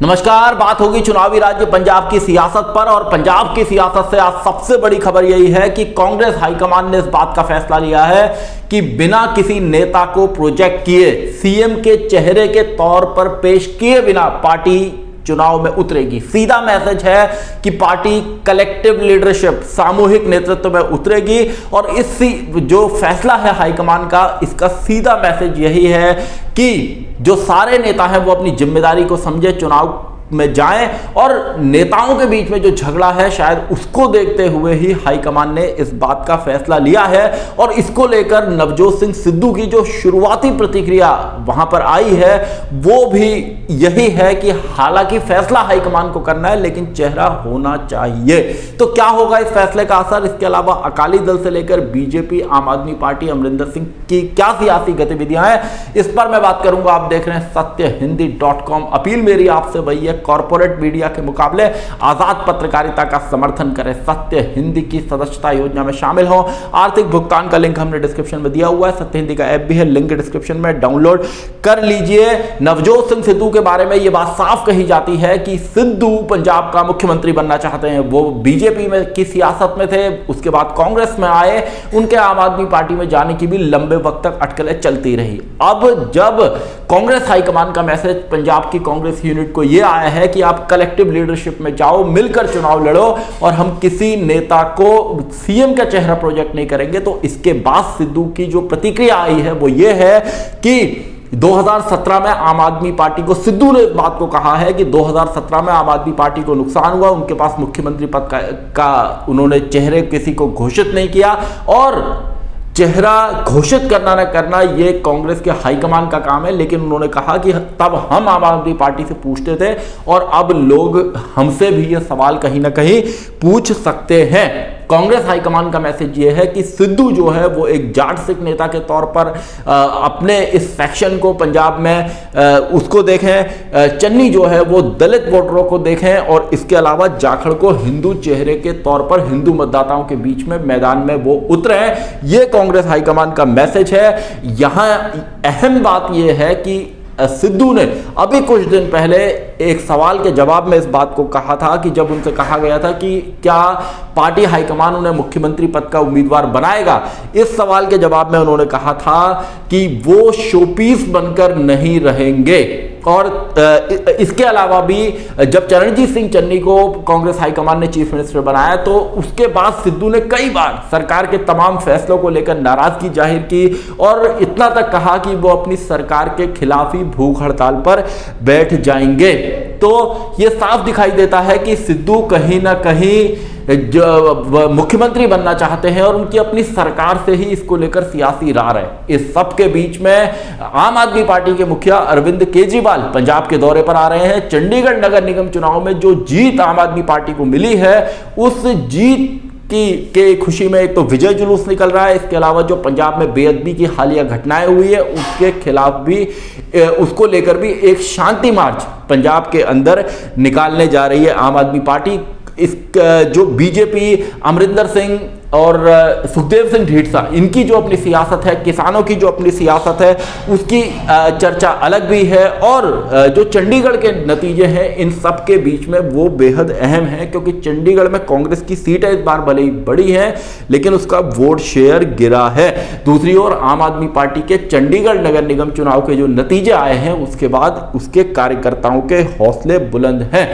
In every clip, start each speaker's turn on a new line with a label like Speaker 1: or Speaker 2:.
Speaker 1: नमस्कार। बात होगी चुनावी राज्य पंजाब की सियासत पर, और पंजाब की सियासत से आज सबसे बड़ी खबर यही है कि कांग्रेस हाईकमान ने इस बात का फैसला लिया है कि बिना किसी नेता को प्रोजेक्ट किए, सीएम के चेहरे के तौर पर पेश किए बिना पार्टी चुनाव में उतरेगी। सीधा मैसेज है कि पार्टी कलेक्टिव लीडरशिप, सामूहिक नेतृत्व में उतरेगी। और इस जो फैसला है हाईकमान का, इसका सीधा मैसेज यही है कि जो सारे नेता हैं वो अपनी जिम्मेदारी को समझे, चुनाव में जाएं, और नेताओं के बीच में जो झगड़ा है शायद उसको देखते हुए ही हाईकमान ने इस बात का फैसला लिया है। और इसको लेकर नवजोत सिंह सिद्धू की जो शुरुआती प्रतिक्रिया वहां पर आई है वो भी यही है कि हालांकि फैसला हाईकमान को करना है लेकिन चेहरा होना चाहिए। तो क्या होगा इस फैसले का असर? इसके अलावा अकाली दल से लेकर बीजेपी, आम आदमी पार्टी, अमरिंदर सिंह की क्या सियासी गतिविधियां हैं, इस पर मैं बात करूंगा। आप देख रहे हैं सत्यहिंदी.com। अपील मेरी आपसे वही है, कॉर्पोरेट मीडिया के मुकाबले आजाद पत्रकारिता का समर्थन करें, सत्य हिंदी की सदस्यता योजना में शामिल हो। आर्थिक भुगतान का लिंक हमने डिस्क्रिप्शन में दिया हुआ है। सत्य हिंदी का ऐप भी है, लिंक डिस्क्रिप्शन में, डाउनलोड कर लीजिए। नवजोत सिंह सिद्धू के बारे में यह बात साफ कही जाती है कि सिद्धू पंजाब का मुख्यमंत्री बनना चाहते हैं। वो बीजेपी में की सियासत में थे, उसके बाद कांग्रेस में आए, उनके आम आदमी पार्टी में जाने की भी लंबे वक्त तक अटकलें चलती रही। अब जब कांग्रेस हाईकमान का मैसेज पंजाब की कांग्रेस यूनिट को यह आया है कि आप कलेक्टिव लीडरशिप में जाओ, मिलकर चुनाव लड़ो, और हम किसी नेता को सीएम का चेहरा प्रोजेक्ट नहीं करेंगे, तो इसके बाद सिद्धू की जो प्रतिक्रिया आई है वो ये है कि 2017 में आम आदमी पार्टी को, सिद्धू ने इस बात को कहा है कि 2017 में आम आदमी पार्टी को नुकसान हुआ, उनके पास मुख्यमंत्री पद का उन्होंने चेहरे किसी को घोषित नहीं किया, और चेहरा घोषित करना न करना ये कांग्रेस के हाईकमान का काम है। लेकिन उन्होंने कहा कि तब हम आम आदमी पार्टी से पूछते थे और अब लोग हमसे भी ये सवाल कहीं ना कहीं पूछ सकते हैं। कांग्रेस हाईकमान का मैसेज ये है कि सिद्धू जो है वो एक जाट सिख नेता के तौर पर अपने इस सेक्शन को पंजाब में उसको देखें, चन्नी जो है वो दलित वोटरों को देखें, और इसके अलावा जाखड़ को हिंदू चेहरे के तौर पर हिंदू मतदाताओं के बीच में मैदान में वो उतरे। ये कांग्रेस हाईकमान का मैसेज है। यहां अहम बात यह है कि सिद्धू ने अभी कुछ दिन पहले एक सवाल के जवाब में इस बात को कहा था कि जब उनसे कहा गया था कि क्या पार्टी हाईकमान उन्हें मुख्यमंत्री पद का उम्मीदवार बनाएगा, इस सवाल के जवाब में उन्होंने कहा था कि वो शोपीस बनकर नहीं रहेंगे। और इसके अलावा भी जब चरणजीत सिंह चन्नी को कांग्रेस हाईकमान ने चीफ मिनिस्टर बनाया तो उसके बाद सिद्धू ने कई बार सरकार के तमाम फैसलों को लेकर नाराजगी जाहिर की, और इतना तक कहा कि वो अपनी सरकार के खिलाफ ही भूख हड़ताल पर बैठ जाएंगे। तो ये साफ दिखाई देता है कि सिद्धू कहीं ना कहीं जो मुख्यमंत्री बनना चाहते हैं और उनकी अपनी सरकार से ही इसको लेकर सियासी रार है। इस सब के बीच में आम आदमी पार्टी के मुखिया अरविंद केजरीवाल पंजाब के दौरे पर आ रहे हैं। चंडीगढ़ नगर निगम चुनाव में जो जीत आम आदमी पार्टी को मिली है, उस जीत के खुशी में एक तो विजय जुलूस निकल रहा है, इसके अलावा जो पंजाब में बेअदबी की हालिया घटनाएं हुई है उसके खिलाफ भी, उसको लेकर भी एक शांति मार्च पंजाब के अंदर निकालने जा रही है आम आदमी पार्टी। इस जो बीजेपी, अमरिंदर सिंह और सुखदेव सिंह ढींढसा, इनकी जो अपनी सियासत है, किसानों की जो अपनी सियासत है, उसकी चर्चा अलग भी है, और जो चंडीगढ़ के नतीजे हैं इन सब के बीच में वो बेहद अहम है, क्योंकि चंडीगढ़ में कांग्रेस की सीटें इस बार भले ही बड़ी हैं लेकिन उसका वोट शेयर गिरा है। दूसरी ओर आम आदमी पार्टी के चंडीगढ़ नगर निगम चुनाव के जो नतीजे आए हैं उसके बाद उसके कार्यकर्ताओं के हौसले बुलंद हैं।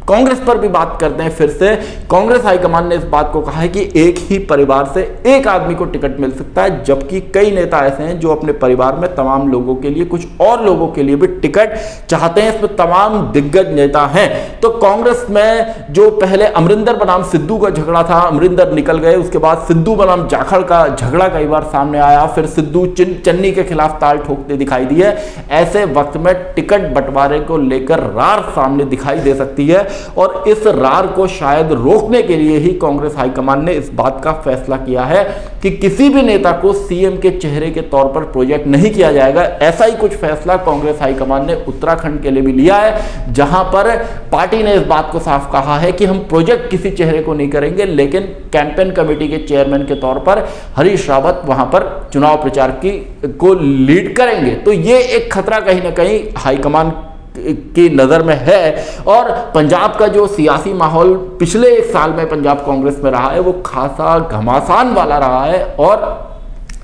Speaker 1: कांग्रेस पर भी बात करते हैं फिर से। कांग्रेस हाईकमान ने इस बात को कहा है कि एक ही परिवार से एक आदमी को टिकट मिल सकता है, जबकि कई नेता ऐसे हैं जो अपने परिवार में तमाम लोगों के लिए, कुछ और लोगों के लिए भी टिकट चाहते हैं। इसमें तमाम दिग्गज नेता हैं। तो कांग्रेस में जो पहले अमरिंदर बनाम सिद्धू का झगड़ा था, अमरिंदर निकल गए, उसके बाद सिद्धू बनाम जाखड़ का झगड़ा कई बार सामने आया, फिर सिद्धू चन्नी के खिलाफ ताल ठोकते दिखाई दिए। ऐसे वक्त में टिकट बंटवारे को लेकर रार सामने दिखाई दे सकती है, और इस रार को शायद रोकने के लिए ही कांग्रेस हाईकमान ने इस बात का फैसला किया है कि किसी भी नेता को सीएम के चेहरे के तौर पर प्रोजेक्ट नहीं किया जाएगा। ऐसा ही कुछ फैसला कांग्रेस हाईकमान ने उत्तराखंड के लिए भी लिया है, जहां पर पार्टी ने इस बात को साफ कहा है कि हम प्रोजेक्ट किसी चेहरे को नहीं करेंगे, लेकिन कैंपेन कमेटी के चेयरमैन के तौर पर हरीश रावत वहां पर चुनाव प्रचार को लीड करेंगे। तो ये एक खतरा कहीं ना कहीं हाईकमान की नज़र में है। और पंजाब का जो सियासी माहौल पिछले एक साल में पंजाब कांग्रेस में रहा है वो खासा घमासान वाला रहा है। और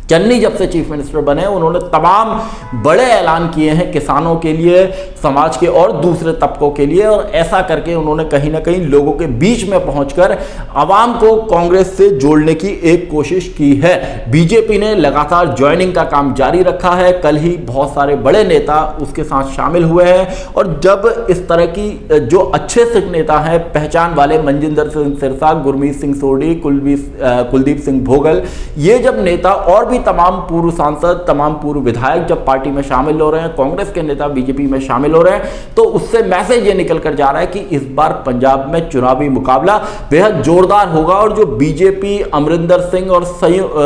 Speaker 1: चन्नी जब से चीफ मिनिस्टर बने उन्होंने तमाम बड़े ऐलान किए हैं किसानों के लिए, समाज के और दूसरे तबकों के लिए, और ऐसा करके उन्होंने कहीं ना कहीं लोगों के बीच में पहुंचकर आवाम को कांग्रेस से जोड़ने की एक कोशिश की है। बीजेपी ने लगातार ज्वाइनिंग का काम जारी रखा है, कल ही बहुत सारे बड़े नेता उसके साथ शामिल हुए हैं। और जब इस तरह की जो अच्छे सिख नेता हैं, पहचान वाले, मनजिंदर सिंह सिरसा, गुरमीत सिंह सोढ़ी, कुलदीप सिंह भोगल, ये जब नेता और तमाम पूर्व सांसद, तमाम पूर्व विधायक जब पार्टी में शामिल हो रहे हैं, कांग्रेस के नेता बीजेपी में शामिल हो रहे हैं, तो उससे मैसेज ये निकल कर जा रहा है कि इस बार पंजाब में चुनावी मुकाबला बेहद जोरदार होगा। और जो बीजेपी, अमरिंदर सिंह और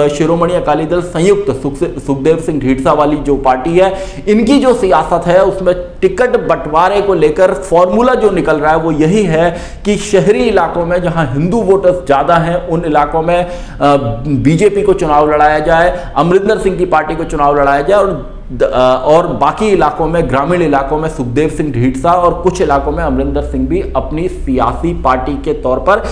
Speaker 1: शिरोमणि अकाली दल संयुक्त सुखदेव सिंह ढींडसा वाली जो पार्टी है, इनकी जो सियासत है उसमें टिकट बंटवारे को लेकर फॉर्मूला जो निकल रहा है वो यही है कि शहरी इलाकों में जहां हिंदू वोटर्स ज्यादा हैं उन इलाकों में बीजेपी को चुनाव लड़ाया जाए, अमरिंदर सिंह की पार्टी को चुनाव लड़ाया जाए, और बाकी इलाकों में, ग्रामीण इलाकों में सुखदेव सिंह ढींडसा और कुछ इलाकों में अमरिंदर सिंह भी अपनी सियासी पार्टी के तौर पर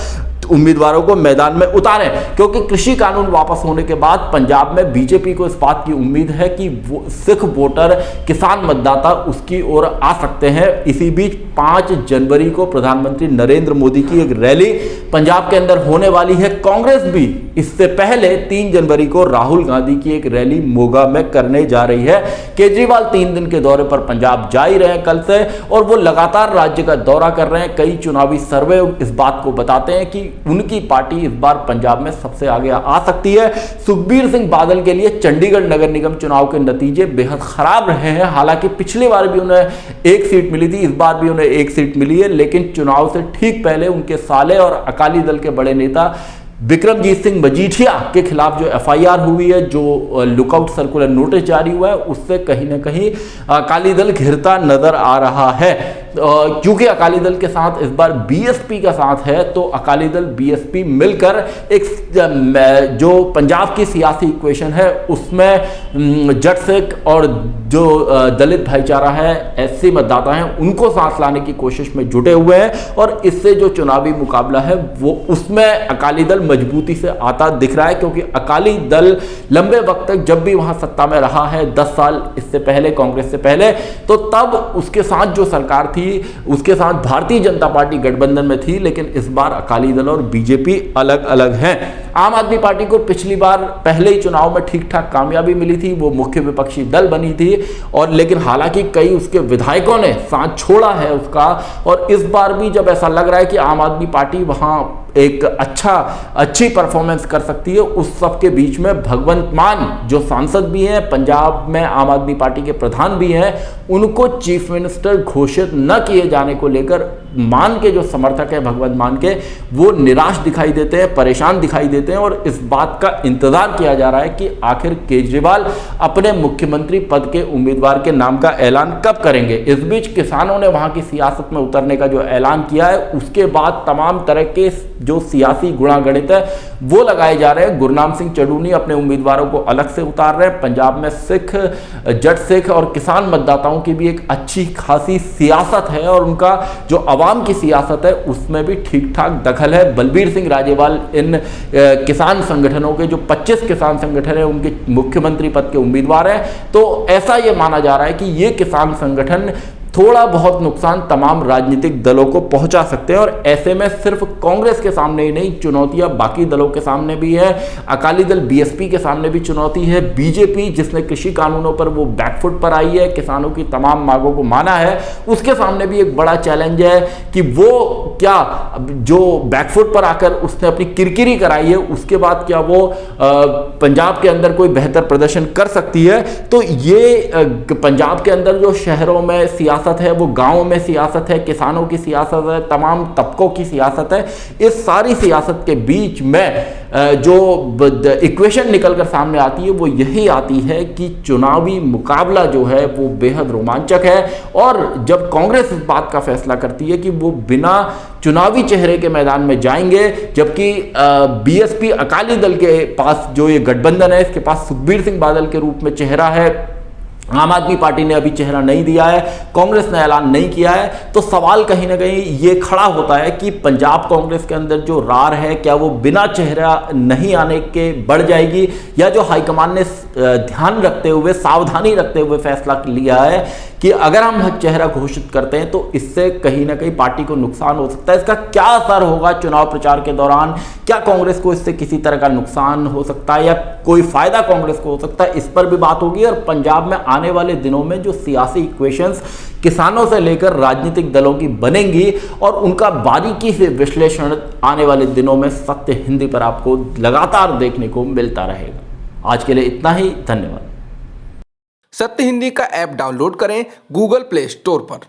Speaker 1: उम्मीदवारों को मैदान में उतारें। क्योंकि कृषि कानून वापस होने के बाद पंजाब में बीजेपी को इस बात की उम्मीद है कि वो सिख वोटर, किसान मतदाता उसकी ओर आ सकते हैं। इसी बीच 5 जनवरी को प्रधानमंत्री नरेंद्र मोदी की एक रैली पंजाब के अंदर होने वाली है। कांग्रेस भी इससे पहले 3 जनवरी को राहुल गांधी की एक रैली मोगा में करने जा रही है। केजरीवाल 3 दिन के दौरे पर पंजाब जा ही रहे हैं कल से, और वो लगातार राज्य का दौरा कर रहे हैं। कई चुनावी सर्वे इस बात को बताते हैं कि उनकी पार्टी इस बार पंजाब में सबसे आगे आ सकती है। सुखबीर सिंह बादल के लिए चंडीगढ़ नगर निगम चुनाव के नतीजे बेहद खराब रहे हैं। हालांकि पिछली बार भी उन्हें 1 सीट मिली थी, इस बार भी उन्हें 1 सीट मिली है, लेकिन चुनाव से ठीक पहले उनके साले और अकाली दल के बड़े नेता विक्रमजीत सिंह मजीठिया के खिलाफ जो एफआईआर हुई है, जो लुकआउट सर्कुलर नोटिस जारी हुआ है, उससे कहीं ना कहीं अकाली दल घिरता नजर आ रहा है। क्योंकि अकाली दल के साथ इस बार बीएसपी का साथ है, तो अकाली दल बीएसपी मिलकर एक जो पंजाब की सियासी इक्वेशन है उसमें जट सिख और जो दलित भाईचारा है, एससी मतदाता हैं, उनको साथ लाने की कोशिश में जुटे हुए हैं। और इससे जो चुनावी मुकाबला है वो उसमें अकाली दल मजबूती से आता दिख रहा है। क्योंकि अकाली दल लंबे वक्त तक जब भी वहां सत्ता में रहा है, 10 साल इससे पहले, कांग्रेस से पहले, तो तब उसके साथ जो सरकार थी उसके साथ भारतीय जनता पार्टी गठबंधन में थी। लेकिन इस बार अकाली दल और बीजेपी अलग अलग हैं। आम आदमी पार्टी को पिछली बार पहले ही चुनाव में ठीक ठाक कामयाबी मिली थी, वो मुख्य विपक्षी दल बनी थी, और लेकिन हालांकि कई उसके विधायकों ने साथ छोड़ा है उसका। और इस बार भी जब ऐसा लग रहा है कि आम आदमी पार्टी वहां एक अच्छी परफॉर्मेंस कर सकती है, उस सब के बीच में भगवंत मान जो सांसद भी हैं, पंजाब में आम आदमी पार्टी के प्रधान भी हैं, उनको चीफ मिनिस्टर घोषित न किए जाने को लेकर मान के जो समर्थक है भगवंत मान के, वो निराश दिखाई देते हैं, परेशान दिखाई देते हैं। और इस बात का इंतजार किया जा रहा है कि आखिर केजरीवाल अपने मुख्यमंत्री पद के उम्मीदवार के नाम का ऐलान कब करेंगे। इस बीच किसानों ने वहां की सियासत में उतरने का जो ऐलान किया है, उसके बाद तमाम तरह के जो सियासी गुणागणित है वो लगाए जा रहे हैं। गुरनाम सिंह चडूनी अपने उम्मीदवारों को अलग से उतार रहे हैं। पंजाब में सिख, जट सिख और किसान मतदाताओं की भी एक अच्छी खासी सियासत है, और उनका जो आवाम की सियासत है उसमें भी ठीक ठाक दखल है। बलबीर सिंह राजेवाल इन किसान संगठनों के जो 25 किसान संगठन है उनके मुख्यमंत्री पद के उम्मीदवार हैं। तो ऐसा ये माना जा रहा है कि ये किसान संगठन थोड़ा बहुत नुकसान तमाम राजनीतिक दलों को पहुंचा सकते हैं। और ऐसे में सिर्फ कांग्रेस के सामने ही नहीं, चुनौतियां बाकी दलों के सामने भी है। अकाली दल बीएसपी के सामने भी चुनौती है। बीजेपी जिसने कृषि कानूनों पर वो बैकफुट पर आई है, किसानों की तमाम मांगों को माना है, उसके सामने भी एक बड़ा चैलेंज है कि वो क्या जो बैकफुट पर आकर उसने अपनी किरकिरी कराई है, उसके बाद क्या वो पंजाब के अंदर कोई बेहतर प्रदर्शन कर सकती है। तो ये पंजाब के अंदर जो शहरों में सियासत है, वो गांवों में सियासत है, किसानों की सियासत है, तमाम तबकों की सियासत है। इस सारी सियासत के बीच में जो इक्वेशन निकलकर सामने आती है वो यही आती है कि चुनावी मुकाबला जो है वो बेहद रोमांचक है। और जब कांग्रेस इस बात का फैसला करती है कि वो बिना चुनावी चेहरे के मैदान में जाएंगे, जबकि बीएसपी अकाली दल के पास जो ये गठबंधन है इसके पास सुखबीर सिंह बादल के रूप में चेहरा है, आम आदमी पार्टी ने अभी चेहरा नहीं दिया है, कांग्रेस ने ऐलान नहीं किया है, तो सवाल कहीं ना कहीं ये खड़ा होता है कि पंजाब कांग्रेस के अंदर जो रार है, क्या वो बिना चेहरा नहीं आने के बढ़ जाएगी, या जो हाईकमान ने ध्यान रखते हुए, सावधानी रखते हुए फैसला लिया है कि अगर हम चेहरा घोषित करते हैं तो इससे कहीं ना कहीं पार्टी को नुकसान हो सकता है, इसका क्या असर होगा चुनाव प्रचार के दौरान, क्या कांग्रेस को इससे किसी तरह का नुकसान हो सकता है या कोई फायदा कांग्रेस को हो सकता है, इस पर भी बात होगी। और पंजाब में आने वाले दिनों में जो सियासी इक्वेशंस किसानों से लेकर राजनीतिक दलों की बनेंगी और उनका बारीकी से विश्लेषण आने वाले दिनों में सत्य हिंदी पर आपको लगातार देखने को मिलता रहेगा। आज के लिए इतना ही, धन्यवाद।
Speaker 2: सत्य हिंदी का ऐप डाउनलोड करें गूगल प्ले स्टोर पर।